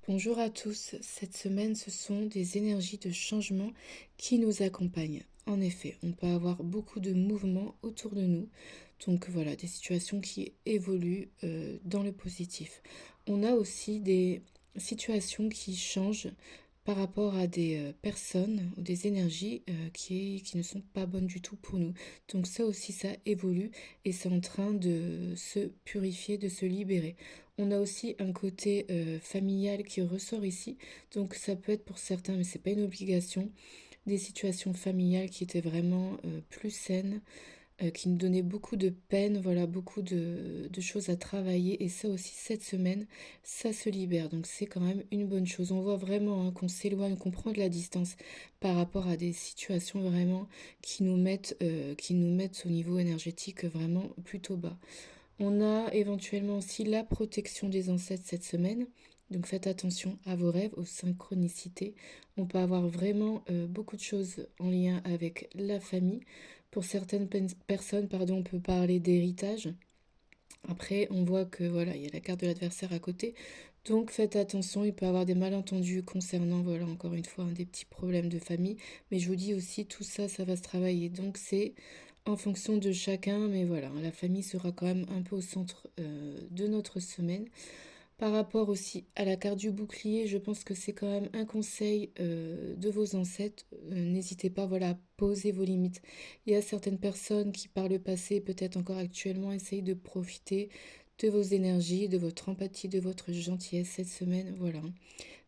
Bonjour à tous, cette semaine ce sont des énergies de changement qui nous accompagnent. En effet, on peut avoir beaucoup de mouvements autour de nous, donc voilà, des situations qui évoluent dans le positif. On a aussi des situations qui changent par rapport à des personnes ou des énergies qui ne sont pas bonnes du tout pour nous. Donc ça aussi, ça évolue et c'est en train de se purifier, de se libérer. On a aussi un côté familial qui ressort ici, donc ça peut être pour certains, mais c'est pas une obligation, des situations familiales qui étaient vraiment plus saines, qui nous donnaient beaucoup de peine, voilà, beaucoup de choses à travailler, et ça aussi cette semaine, ça se libère, donc c'est quand même une bonne chose. On voit vraiment hein, qu'on s'éloigne, qu'on prend de la distance par rapport à des situations vraiment qui nous mettent au niveau énergétique vraiment plutôt bas. On a éventuellement aussi la protection des ancêtres cette semaine. Donc faites attention à vos rêves, aux synchronicités. On peut avoir vraiment beaucoup de choses en lien avec la famille. Pour certaines personnes, pardon, on peut parler d'héritage. Après, on voit que voilà, il y a la carte de l'adversaire à côté. Donc faites attention, il peut y avoir des malentendus concernant, voilà, encore une fois, hein, des petits problèmes de famille. Mais je vous dis aussi, tout ça, ça va se travailler. Donc c'est en fonction de chacun. Mais voilà, la famille sera quand même un peu au centre de notre semaine. Par rapport aussi à la carte du bouclier, je pense que c'est quand même un conseil de vos ancêtres. N'hésitez pas, voilà, à poser vos limites. Il y a certaines personnes qui, par le passé, peut-être encore actuellement, essayent de profiter de vos énergies, de votre empathie, de votre gentillesse cette semaine. Voilà.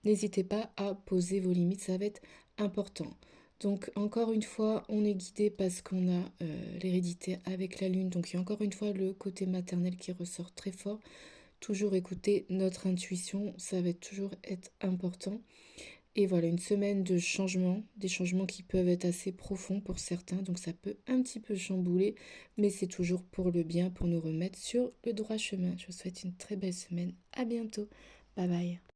N'hésitez pas à poser vos limites, ça va être important. Donc encore une fois, on est guidé parce qu'on a l'hérédité avec la lune. Donc il y a encore une fois le côté maternel qui ressort très fort. Toujours écouter notre intuition, ça va toujours être important. Et voilà, une semaine de changements, des changements qui peuvent être assez profonds pour certains, donc ça peut un petit peu chambouler, mais c'est toujours pour le bien, pour nous remettre sur le droit chemin. Je vous souhaite une très belle semaine. À bientôt. Bye bye.